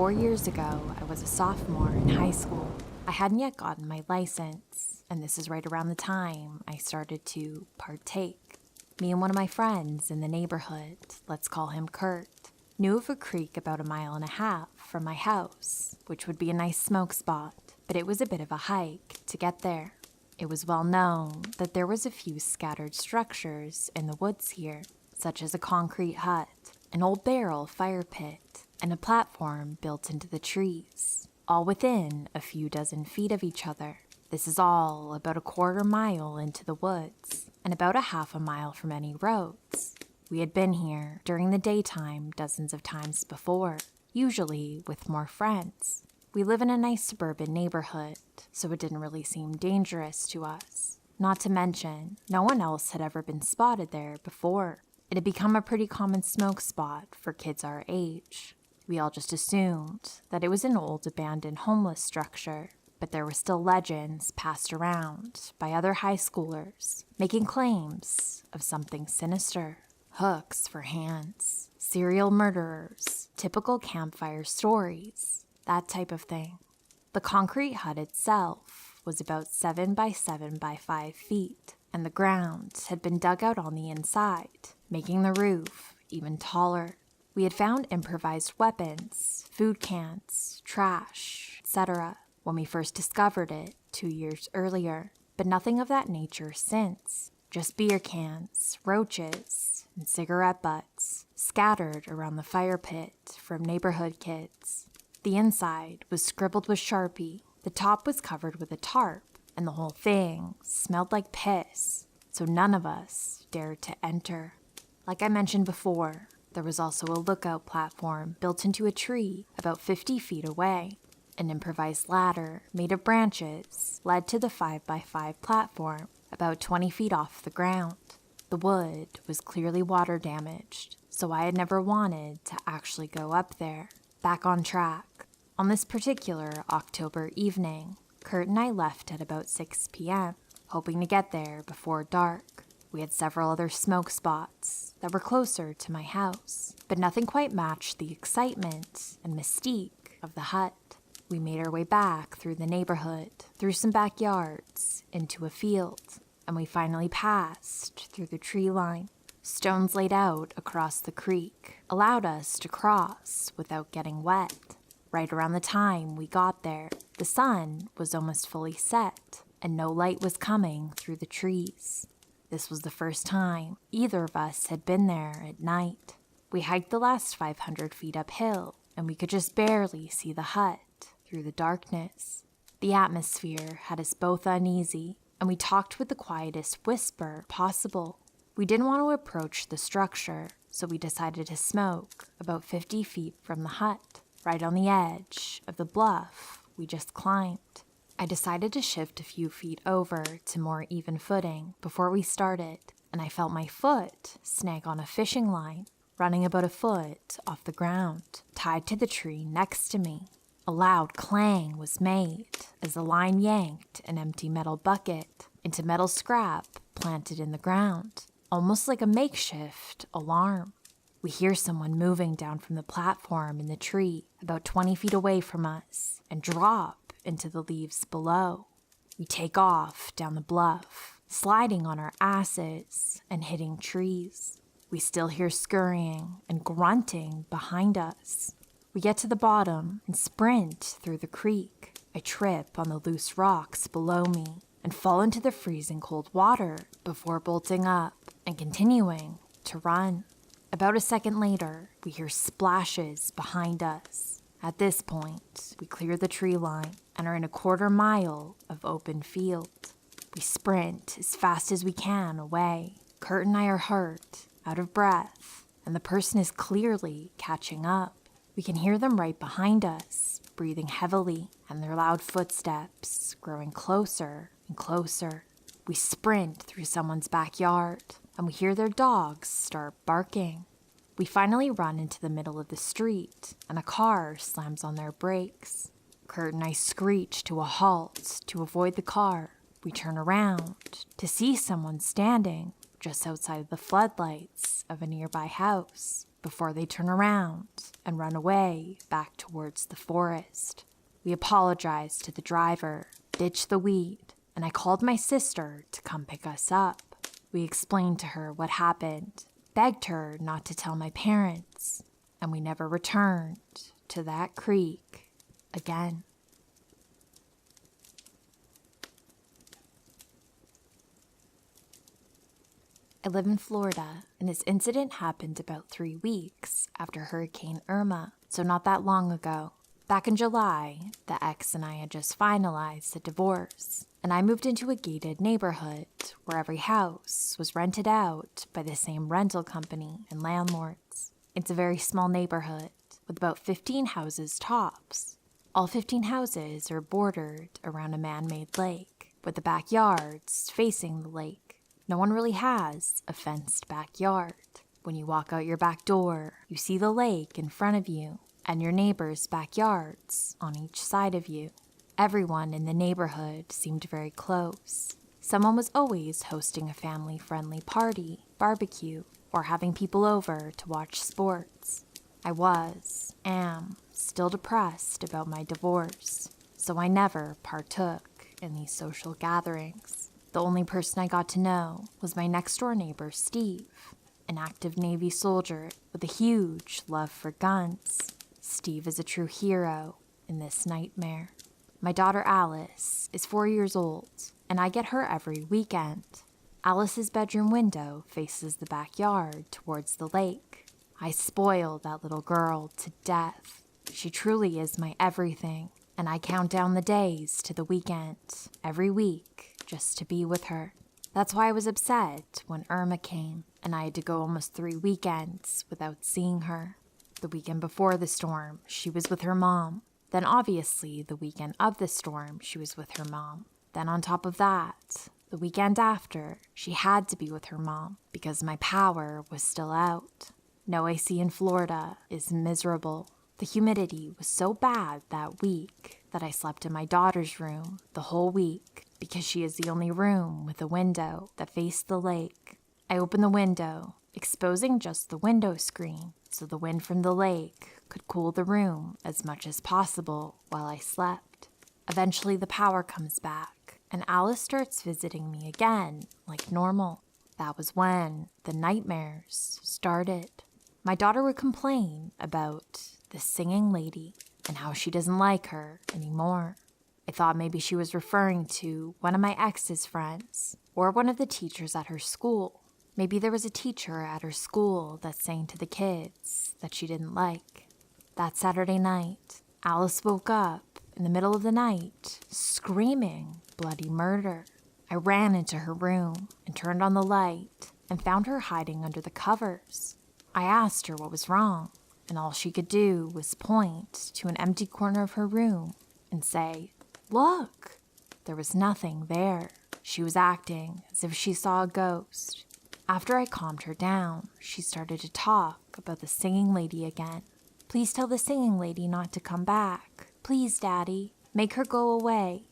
4 years ago, I was a sophomore in high school. I hadn't yet gotten my license, and this is right around the time I started to partake. Me and one of my friends in the neighborhood, let's call him Kurt, knew of a creek about 1.5 miles from my house, which would be a nice smoke spot, but it was a bit of a hike to get there. It was well known that there was a few scattered structures in the woods here, such as a concrete hut, an old barrel fire pit, and a platform built into the trees, all within a few dozen feet of each other. This is all about 1/4 mile into the woods, and about 1/2 mile from any roads. We had been here during the daytime dozens of times before, usually with more friends. We live in a nice suburban neighborhood, so it didn't really seem dangerous to us. Not to mention, no one else had ever been spotted there before. It had become a pretty common smoke spot for kids our age. We all just assumed that it was an old abandoned homeless structure, but there were still legends passed around by other high schoolers making claims of something sinister. Hooks for hands, serial murderers, typical campfire stories, that type of thing. The concrete hut itself was about 7 by 7 by 5 feet, and the ground had been dug out on the inside, making the roof even taller. We had found improvised weapons, food cans, trash, etc. when we first discovered it 2 years earlier, but nothing of that nature since. Just beer cans, roaches, and cigarette butts scattered around the fire pit from neighborhood kids. The inside was scribbled with Sharpie, the top was covered with a tarp, and the whole thing smelled like piss, so none of us dared to enter. Like I mentioned before, there was also a lookout platform built into a tree about 50 feet away. An improvised ladder made of branches led to the 5 by 5 platform about 20 feet off the ground. The wood was clearly water damaged, so I had never wanted to actually go up there. Back on track. On this particular October evening, Kurt and I left at about 6 p.m., hoping to get there before dark. We had several other smoke spots that were closer to my house, but nothing quite matched the excitement and mystique of the hut. We made our way back through the neighborhood, through some backyards, into a field, and we finally passed through the tree line. Stones laid out across the creek allowed us to cross without getting wet. Right around the time we got there, the sun was almost fully set, and no light was coming through the trees. This was the first time either of us had been there at night. We hiked the last 500 feet uphill, and we could just barely see the hut through the darkness. The atmosphere had us both uneasy, and we talked with the quietest whisper possible. We didn't want to approach the structure, so we decided to smoke about 50 feet from the hut, right on the edge of the bluff we just climbed. I decided to shift a few feet over to more even footing before we started, and I felt my foot snag on a fishing line, running about 1 foot off the ground, tied to the tree next to me. A loud clang was made as the line yanked an empty metal bucket into metal scrap planted in the ground, almost like a makeshift alarm. We hear someone moving down from the platform in the tree about 20 feet away from us and drop into the leaves below. We take off down the bluff, sliding on our asses and hitting trees. We still hear scurrying and grunting behind us. We get to the bottom and sprint through the creek. I trip on the loose rocks below me and fall into the freezing cold water before bolting up and continuing to run. About a second later, we hear splashes behind us. At this point, we clear the tree line and are in 1/4 mile of open field. We sprint as fast as we can away. Kurt and I are hurt, out of breath, and the person is clearly catching up. We can hear them right behind us, breathing heavily, and their loud footsteps growing closer and closer. We sprint through someone's backyard, and we hear their dogs start barking. We finally run into the middle of the street, and a car slams on their brakes. Kurt and I screech to a halt to avoid the car. We turn around to see someone standing just outside of the floodlights of a nearby house. before they turn around and run away back towards the forest. We apologized to the driver, ditched the weed, and I called my sister to come pick us up. We explained to her what happened, begged her not to tell my parents, and we never returned to that creek again. I live in Florida, and this incident happened about 3 weeks after Hurricane Irma, so not that long ago. Back in July, the ex and I had just finalized a divorce, and I moved into a gated neighborhood where every house was rented out by the same rental company and landlords. It's a very small neighborhood with about 15 houses tops. All 15 houses are bordered around a man-made lake, with the backyards facing the lake. No one really has a fenced backyard. When you walk out your back door, you see the lake in front of you and your neighbors' backyards on each side of you. Everyone in the neighborhood seemed very close. Someone was always hosting a family-friendly party, barbecue, or having people over to watch sports. I am still depressed about my divorce, so I never partook in these social gatherings. The only person I got to know was my next-door neighbor, Steve, an active Navy soldier with a huge love for guns. Steve is a true hero in this nightmare. My daughter Alice is 4 years old, and I get her every weekend. Alice's bedroom window faces the backyard towards the lake. I spoil that little girl to death. She truly is my everything, and I count down the days to the weekend every week just to be with her. That's why I was upset when Irma came, and I had to go almost 3 weekends without seeing her. The weekend before the storm, she was with her mom. Then obviously, the weekend of the storm, she was with her mom. Then on top of that, the weekend after, she had to be with her mom because my power was still out. No AC in Florida is miserable. The humidity was so bad that week that I slept in my daughter's room the whole week because she is the only room with a window that faced the lake. I opened the window, exposing just the window screen so the wind from the lake could cool the room as much as possible while I slept. Eventually the power comes back, and Alice starts visiting me again like normal. That was when the nightmares started. My daughter would complain about the singing lady and how she doesn't like her anymore. I thought maybe she was referring to one of my ex's friends or one of the teachers at her school. Maybe there was a teacher at her school that sang to the kids that she didn't like. That Saturday night, Alice woke up in the middle of the night, screaming bloody murder. I ran into her room and turned on the light and found her hiding under the covers. I asked her what was wrong, and all she could do was point to an empty corner of her room and say, "Look!" There was nothing there. She was acting as if she saw a ghost. After I calmed her down, she started to talk about the singing lady again. "Please tell the singing lady not to come back. Please, Daddy, make her go away."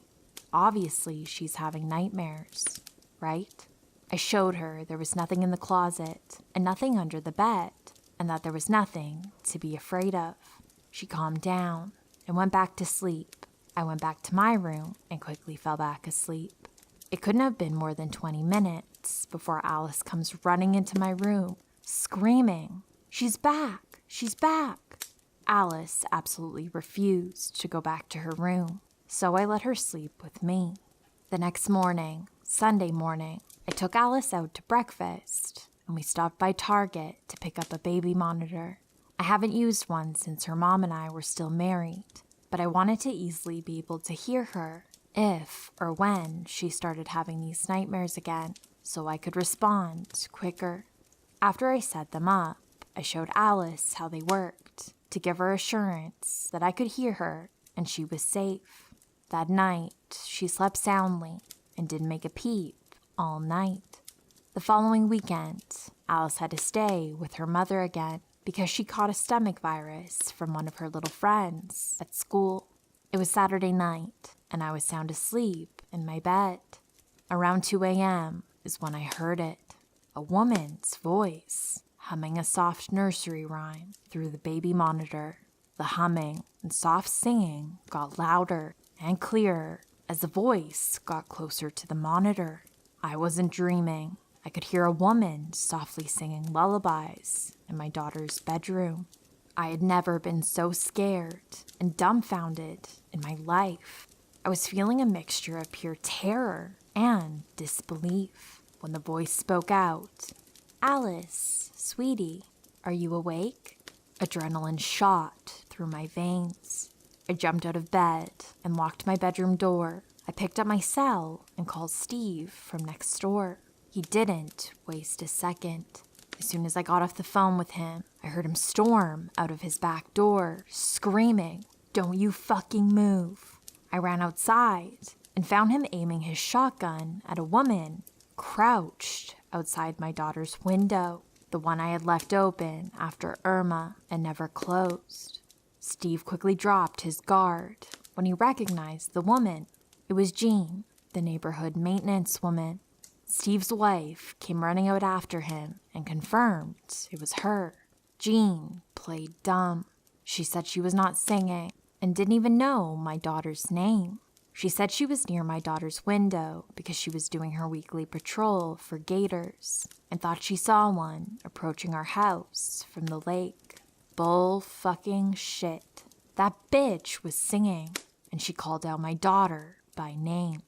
Obviously, she's having nightmares, right? I showed her there was nothing in the closet and nothing under the bed, and that there was nothing to be afraid of. She calmed down and went back to sleep. I went back to my room and quickly fell back asleep. It couldn't have been more than 20 minutes before Alice comes running into my room, screaming, "She's back! She's back!" Alice absolutely refused to go back to her room, so I let her sleep with me. The next morning, Sunday morning, I took Alice out to breakfast, and we stopped by Target to pick up a baby monitor. I haven't used one since her mom and I were still married, but I wanted to easily be able to hear her if or when she started having these nightmares again, so I could respond quicker. After I set them up, I showed Alice how they worked to give her assurance that I could hear her and she was safe. That night, she slept soundly and didn't make a peep all night. The following weekend, Alice had to stay with her mother again because she caught a stomach virus from one of her little friends at school. It was Saturday night, and I was sound asleep in my bed. Around 2 a.m. is when I heard it, a woman's voice. humming a soft nursery rhyme through the baby monitor. The humming and soft singing got louder and clearer as the voice got closer to the monitor. I wasn't dreaming. I could hear a woman softly singing lullabies in my daughter's bedroom. I had never been so scared and dumbfounded in my life. I was feeling a mixture of pure terror and disbelief when the voice spoke out. "Alice, sweetie, are you awake?" Adrenaline shot through my veins. I jumped out of bed and locked my bedroom door. I picked up my cell and called Steve from next door. He didn't waste a second. As soon as I got off the phone with him, I heard him storm out of his back door, screaming, "Don't you fucking move." I ran outside and found him aiming his shotgun at a woman crouched outside my daughter's window, the one I had left open after Irma and never closed. Steve quickly dropped his guard when he recognized the woman. It was Jean, the neighborhood maintenance woman. Steve's wife came running out after him and confirmed it was her. Jean played dumb. She said she was not singing and didn't even know my daughter's name. She said she was near my daughter's window because she was doing her weekly patrol for gators and thought she saw one approaching our house from the lake. Bull fucking shit. That bitch was singing, and she called out my daughter by name.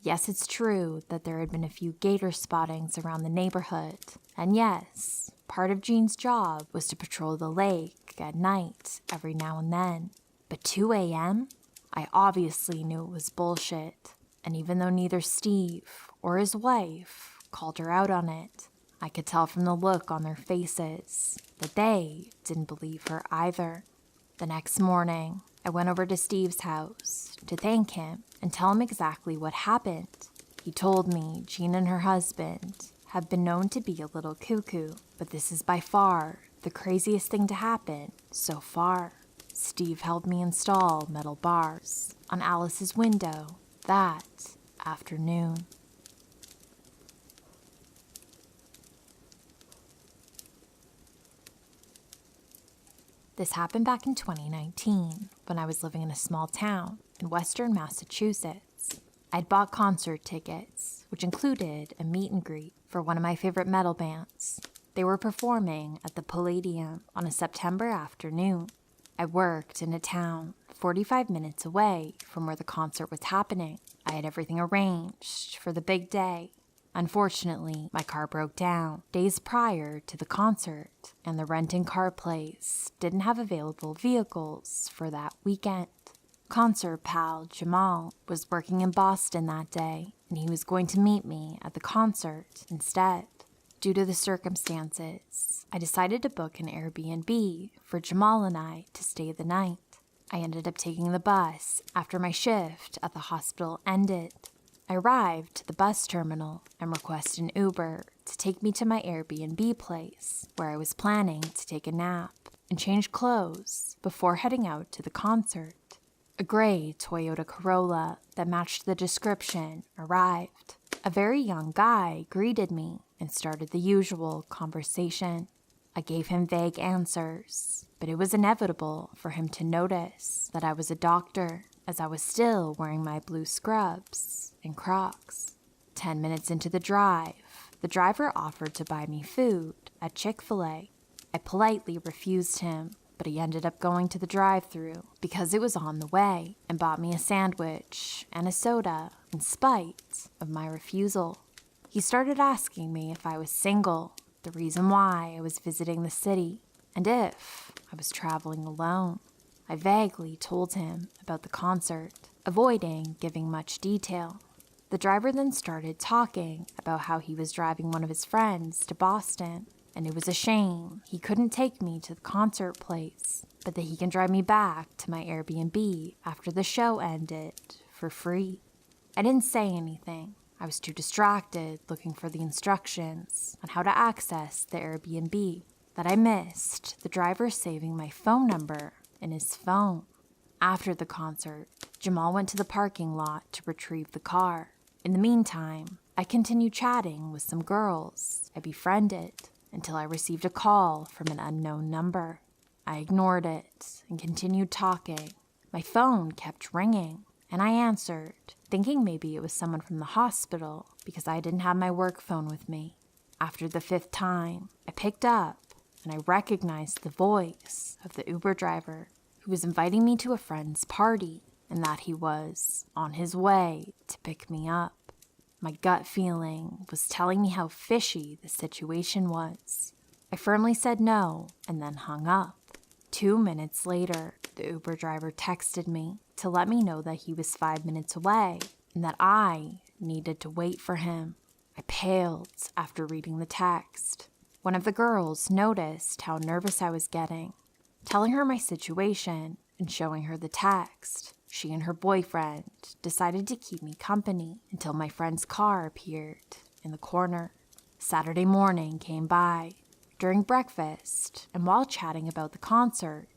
Yes, it's true that there had been a few gator spottings around the neighborhood, and yes, part of Jean's job was to patrol the lake at night every now and then. But 2 a.m.? I obviously knew it was bullshit, and even though neither Steve or his wife called her out on it, I could tell from the look on their faces that they didn't believe her either. The next morning, I went over to Steve's house to thank him and tell him exactly what happened. He told me Jean and her husband have been known to be a little cuckoo, but this is by far the craziest thing to happen so far. Steve helped me install metal bars on Alice's window that afternoon. This happened back in 2019 when I was living in a small town in western Massachusetts. I'd bought concert tickets, which included a meet and greet for one of my favorite metal bands. They were performing at the Palladium on a September afternoon. I worked in a town 45 minutes away from where the concert was happening. I had everything arranged for the big day. Unfortunately, my car broke down days prior to the concert, and the renting car place didn't have available vehicles for that weekend. Concert pal Jamal was working in Boston that day, and he was going to meet me at the concert instead. Due to the circumstances, I decided to book an Airbnb for Jamal and I to stay the night. I ended up taking the bus after my shift at the hospital ended. I arrived to the bus terminal and requested an Uber to take me to my Airbnb place, where I was planning to take a nap and change clothes before heading out to the concert. A gray Toyota Corolla that matched the description arrived. A very young guy greeted me and started the usual conversation. I gave him vague answers, but it was inevitable for him to notice that I was a doctor, as I was still wearing my blue scrubs and Crocs. 10 minutes into the drive, the driver offered to buy me food at Chick-fil-A. I politely refused him, but he ended up going to the drive-thru because it was on the way and bought me a sandwich and a soda in spite of my refusal. He started asking me if I was single, the reason why I was visiting the city, and if I was traveling alone. I vaguely told him about the concert, avoiding giving much detail. The driver then started talking about how he was driving one of his friends to Boston, and it was a shame he couldn't take me to the concert place, but that he can drive me back to my Airbnb after the show ended for free. I didn't say anything. I was too distracted looking for the instructions on how to access the Airbnb that I missed the driver saving my phone number in his phone. After the concert, Jamal went to the parking lot to retrieve the car. In the meantime, I continued chatting with some girls I befriended. until I received a call from an unknown number. I ignored it and continued talking. My phone kept ringing, and I answered, thinking maybe it was someone from the hospital because I didn't have my work phone with me. After the 5th time, I picked up and I recognized the voice of the Uber driver who was inviting me to a friend's party and that he was on his way to pick me up. My gut feeling was telling me how fishy the situation was. I firmly said no and then hung up. 2 minutes later, the Uber driver texted me to let me know that he was 5 minutes away and that I needed to wait for him. I paled after reading the text. One of the girls noticed how nervous I was getting. Telling her my situation and showing her the text, she and her boyfriend decided to keep me company until my friend's car appeared in the corner. Saturday morning came by. During breakfast and while chatting about the concert,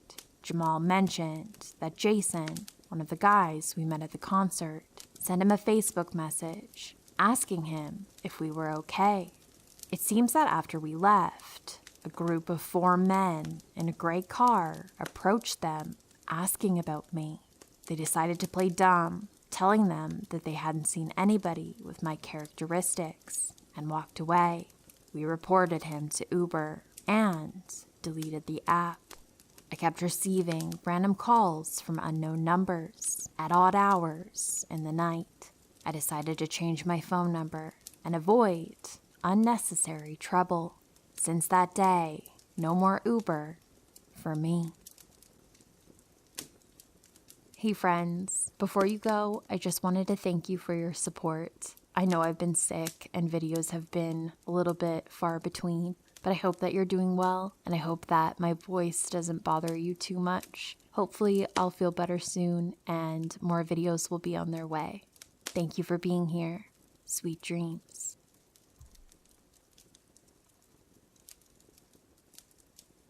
Jamal mentioned that Jason, one of the guys we met at the concert, sent him a Facebook message asking him if we were okay. It seems that after we left, a group of 4 men in a gray car approached them asking about me. They decided to play dumb, telling them that they hadn't seen anybody with my characteristics, and walked away. We reported him to Uber and deleted the app. I kept receiving random calls from unknown numbers at odd hours in the night. I decided to change my phone number and avoid unnecessary trouble. Since that day, no more Uber for me. Hey friends, before you go, I just wanted to thank you for your support. I know I've been sick and videos have been a little bit far between, but I hope that you're doing well and I hope that my voice doesn't bother you too much. Hopefully I'll feel better soon and more videos will be on their way. Thank you for being here. Sweet dreams.